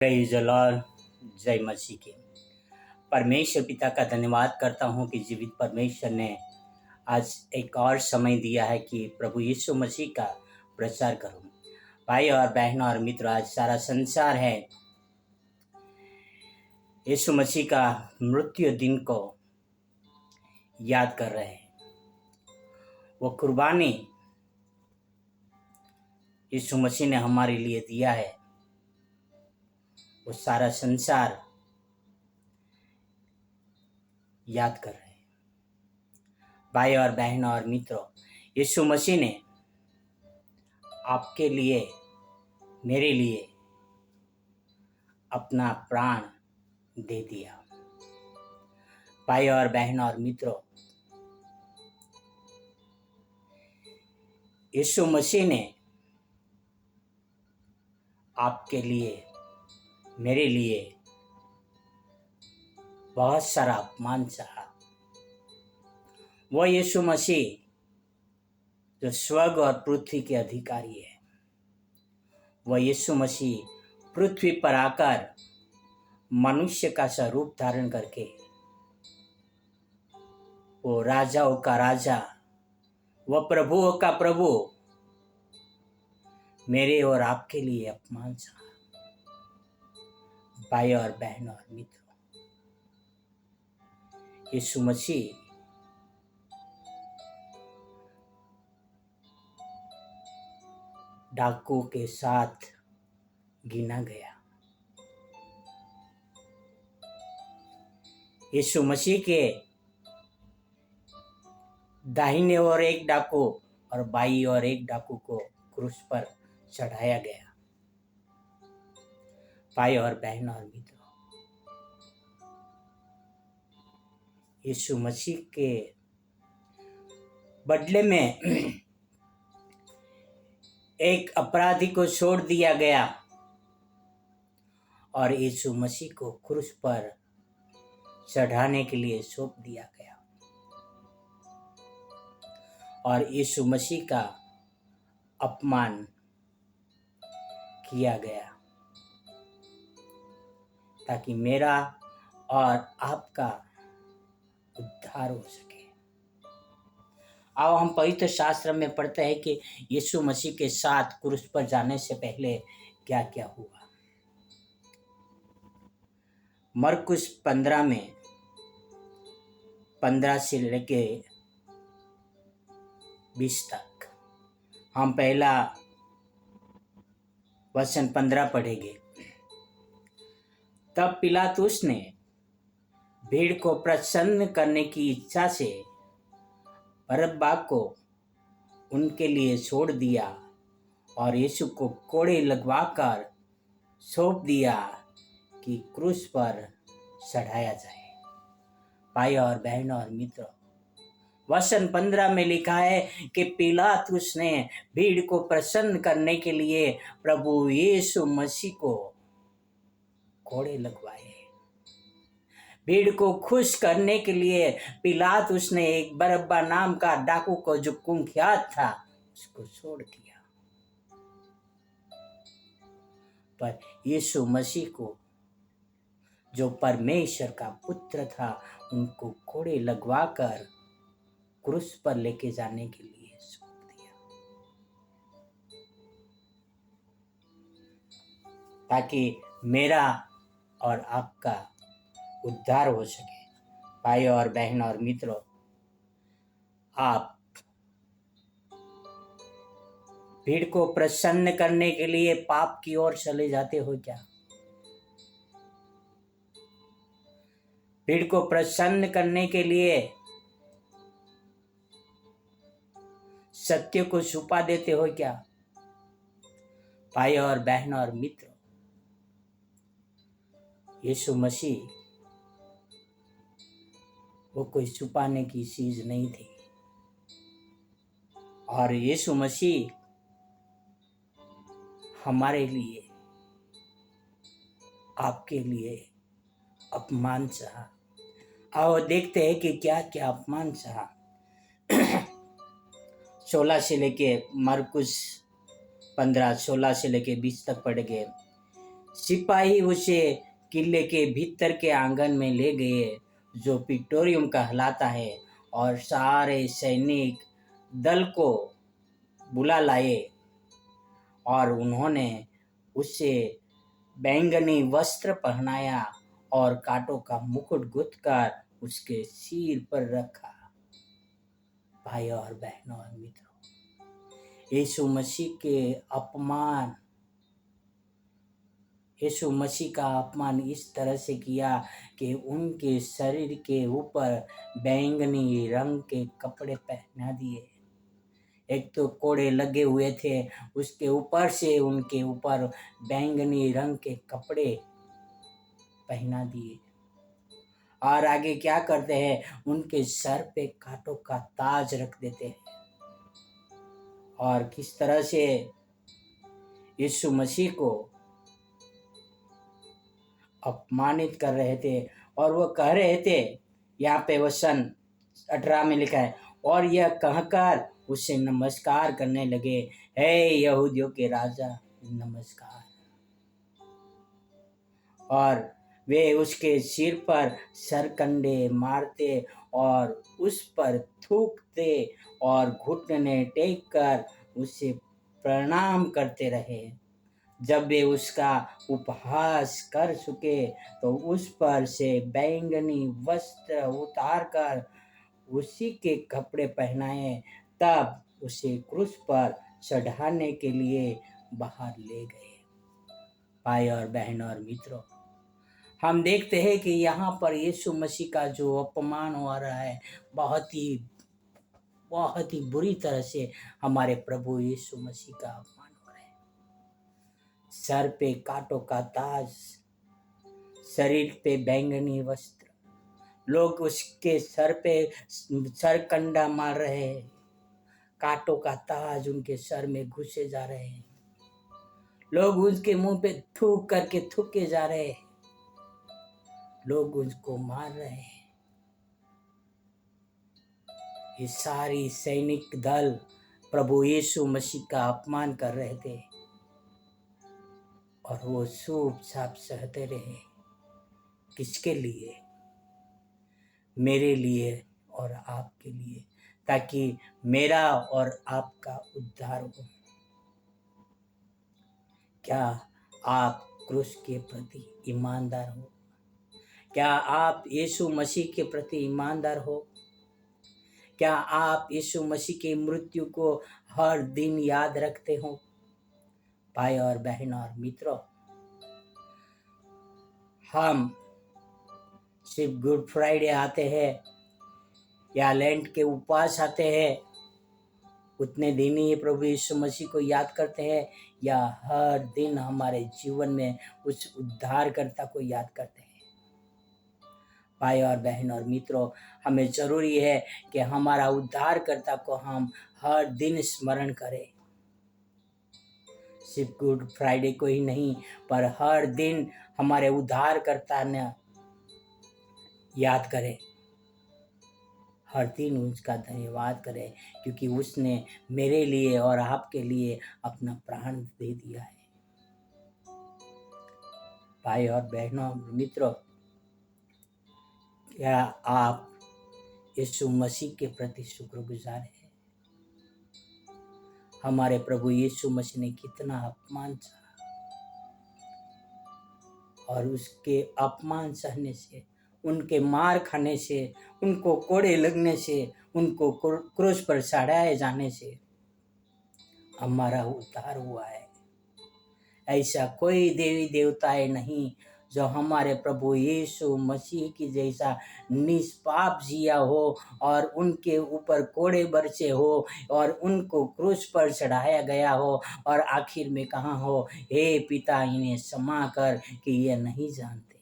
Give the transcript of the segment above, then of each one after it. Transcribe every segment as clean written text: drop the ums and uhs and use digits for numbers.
Praise the Lord. जय मसीह की। परमेश्वर पिता का धन्यवाद करता हूँ कि जीवित परमेश्वर ने आज एक और समय दिया है कि प्रभु यीशु मसीह का प्रचार करूँ। भाई और बहनों और मित्रों, आज सारा संसार है यीशु मसीह का मृत्यु दिन को याद कर रहे हैं। वो कुर्बानी यीशु मसीह ने हमारे लिए दिया है, वो सारा संसार याद कर रहे हैं। भाई और बहनों और मित्रों, यीशु मसीह ने आपके लिए, मेरे लिए अपना प्राण दे दिया। भाई और बहनों और मित्रों, यीशु मसीह ने आपके लिए, मेरे लिए बहुत सारा अपमान सहा। वो यीशु मसीह जो स्वर्ग और पृथ्वी के अधिकारी है, वह यीशु मसीह पृथ्वी पर आकर मनुष्य का स्वरूप धारण करके वो राजाओं का राजा, वह प्रभुओं का प्रभु मेरे और आपके लिए अपमान सहा। भाई और बहनों और मित्रों, यीशु मसीह डाकुओं के साथ गिना गया। यीशु मसीह के दाहिने ओर एक डाकू और बाई ओर एक डाकू को क्रूस पर चढ़ाया गया। भाई और बहनों और मित्रों, यीशु मसीह के बदले में एक अपराधी को छोड़ दिया गया और यीशु मसीह को क्रूस पर चढ़ाने के लिए सौंप दिया गया और यीशु मसीह का अपमान किया गया ताकि मेरा और आपका उद्धार हो सके। आओ हम पवित्र शास्त्र में पढ़ते हैं कि यीशु मसीह के साथ क्रूस पर जाने से पहले क्या क्या हुआ। मरकुस 15 में 15 से लेके 20 तक हम पहला वचन 15 पढ़ेंगे। तब पिलातुस ने भीड़ को प्रसन्न करने की इच्छा से बरअब्बा को उनके लिए छोड़ दिया और यीशु को कोड़े लगवाकर सौंप दिया कि क्रूस पर चढ़ाया जाए। भाई और बहनों और मित्रों, वचन 15 में लिखा है कि पिलातुस ने भीड़ को प्रसन्न करने के लिए प्रभु यीशु मसीह को कोड़े लगवाए। भीड़ को खुश करने के लिए पिलातुस ने एक बरअब्बा नाम का डाकू को, जो कुख्यात था, उसको छोड़ दिया। पर यीशु मसीह को, जो परमेश्वर का पुत्र था, उनको कोड़े लगवाकर क्रूस पर लेके जाने के लिए सौंप दिया ताकि मेरा और आपका उद्धार हो सके। भाई और बहन और मित्रों, आप भीड़ को प्रसन्न करने के लिए पाप की ओर चले जाते हो क्या? भीड़ को प्रसन्न करने के लिए सत्य को छुपा देते हो क्या? भाई और बहन और मित्रों, यीशु मसीह वो कोई छुपाने की चीज नहीं थी और यीशु मसीह हमारे लिए, आपके लिए अपमान सहा। आओ देखते हैं कि क्या क्या अपमान सहा। 16 से लेके मरकुस 15 16 से लेके 20 तक पढ़ गए। सिपाही उसे किले के भीतर के आंगन में ले गए जो प्रिटोरियम कहलाता है, और सारे सैनिक दल को बुला लाए, और उन्होंने उसे बैंगनी वस्त्र पहनाया और कांटों का मुकुट गुथकर उसके सिर पर रखा। भाई और बहनों और मित्रों, यीशु मसीह का अपमान इस तरह से किया कि उनके शरीर के ऊपर बैंगनी रंग के कपड़े पहना दिए। एक तो कोड़े लगे हुए थे, उसके ऊपर से उनके ऊपर बैंगनी रंग के कपड़े पहना दिए। और आगे क्या करते हैं, उनके सर पे कांटों का ताज रख देते हैं। और किस तरह से यीशु मसीह को अपमानित कर रहे थे। और वो कह रहे थे, यहाँ पे वचन 18 में लिखा है, और यह कहकर उसे नमस्कार करने लगे, हे यहूदियों के राजा नमस्कार। और वे उसके सिर पर सरकंडे मारते और उस पर थूकते और घुटने टेक कर उसे प्रणाम करते रहे। जब वे उसका उपहास कर चुके तो उस पर से बैंगनी वस्त्र उतार कर उसी के कपड़े पहनाए, तब उसे क्रूस पर चढ़ाने के लिए बाहर ले गए। भाई और बहनों और मित्रों, हम देखते हैं कि यहाँ पर यीशु मसीह का जो अपमान हो रहा है, बहुत ही बुरी तरह से हमारे प्रभु यीशु मसीह का अपमान हो रहा है। सर पे कांटों का ताज, शरीर पे बैंगनी वस्त्र, लोग उसके सर पे सरकंडा मार रहे हैं, कांटों का ताज उनके सर में घुसे जा रहे हैं, लोग उसके मुंह पे थूक करके थूके जा रहे हैं, लोग उसको मार रहे हैं। ये सारी सैनिक दल प्रभु यीशु मसीह का अपमान कर रहे थे, और वो चुपचाप सहते रहे। किसके लिए? मेरे लिए और आपके लिए, ताकि मेरा और आपका उद्धार हो। क्या आप क्रूस के प्रति ईमानदार हो? क्या आप यीशु मसीह के प्रति ईमानदार हो? क्या आप यीशु मसीह की मृत्यु को हर दिन याद रखते हो? भाई और बहन और मित्रों, हम सिर्फ गुड फ्राइडे आते हैं या लेंट के उपवास आते हैं, उतने दिन ही प्रभु यीशु मसीह को याद करते हैं, या हर दिन हमारे जीवन में उस उद्धारकर्ता को याद करते हैं? भाई और बहन और मित्रों, हमें जरूरी है कि हमारा उद्धारकर्ता को हम हर दिन स्मरण करें। सिर्फ गुड फ्राइडे को ही नहीं, पर हर दिन हमारे उद्धारकर्ता ने याद करें, हर दिन उसका धन्यवाद करें, क्योंकि उसने मेरे लिए और आपके लिए अपना प्राण दे दिया है। भाई और बहनों मित्रों, क्या आप यीशु मसीह के प्रति शुक्रगुजार हैं? हमारे प्रभु यीशु मसीह ने कितना अपमान सहा, और उसके अपमान सहने से, उनके मार खाने से, उनको कोड़े लगने से, उनको क्रूस पर चढ़ाए जाने से हमारा उद्धार हुआ है। ऐसा कोई देवी देवताएं नहीं जो हमारे प्रभु यीशु मसीह की जैसा निष्पाप जिया हो और उनके ऊपर कोड़े बरसे हो और उनको क्रूस पर चढ़ाया गया हो और आखिर में कहा हो, हे पिता इन्हें क्षमा कर कि ये नहीं जानते।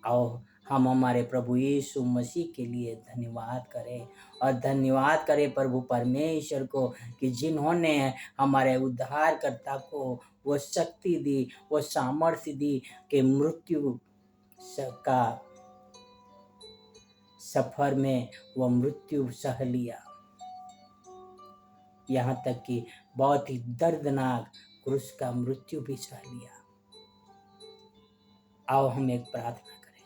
आओ हम हमारे प्रभु यीशु मसीह के लिए धन्यवाद करें, और धन्यवाद करें प्रभु परमेश्वर को कि जिन्होंने हमारे उद्धारकर्ता को वो शक्ति दी, वो सामर्थ्य दी कि मृत्यु का सफर में वो मृत्यु सह लिया, यहाँ तक कि बहुत ही दर्दनाक क्रूस का मृत्यु भी सह लिया। आओ हम एक प्रार्थना करें।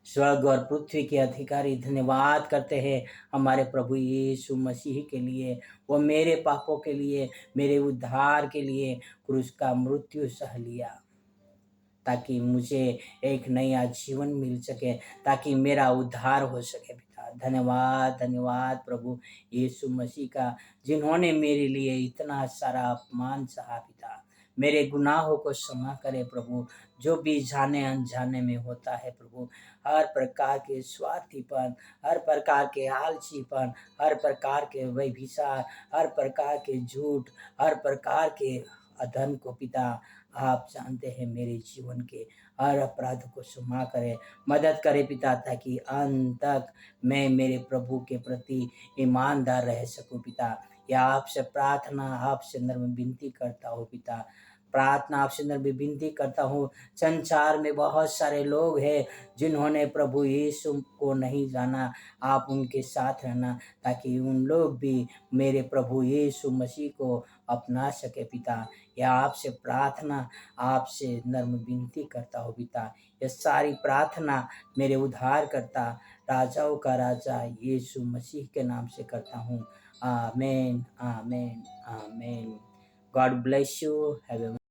स्वर्ग और पृथ्वी के अधिकारी धन्यवाद करते हैं हमारे प्रभु यीशु मसीह के लिए। वो मेरे पापों के लिए, मेरे उद्धार के लिए क्रूस का मृत्यु सह लिया, ताकि मुझे एक नया जीवन मिल सके, ताकि मेरा उद्धार हो सके। पिता धन्यवाद, धन्यवाद प्रभु यीशु मसीह का, जिन्होंने मेरे लिए इतना सारा अपमान सहा। पिता मेरे गुनाहों को क्षमा करे प्रभु, जो भी जाने अनजाने में होता है प्रभु। हर प्रकार के स्वार्थीपन, हर प्रकार के आलसीपन, हर प्रकार के व्यभिचार, हर प्रकार के झूठ, हर प्रकार के अधर्म को पिता आप जानते हैं। मेरे जीवन के हर अपराध को क्षमा करें, मदद करें पिता, ताकि अंत तक मैं मेरे प्रभु के प्रति ईमानदार रह सकूं। पिता या आपसे प्रार्थना, आपसे नम्र विनती करता हूँ पिता, प्रार्थना आपसे नम्र विनती करता हूँ। संसार में बहुत सारे लोग हैं जिन्होंने प्रभु यीशु को नहीं जाना। आप उनके साथ रहना, ताकि उन लोग भी मेरे प्रभु यीशु मसीह को अपना सके। पिता या आपसे प्रार्थना, आपसे नम्र विनती करता हूँ पिता। यह सारी प्रार्थना मेरे उद्धार करता, राजाओं का राजा यीशु मसीह के नाम से करता हूँ। Amen, amen, amen. God bless you. Have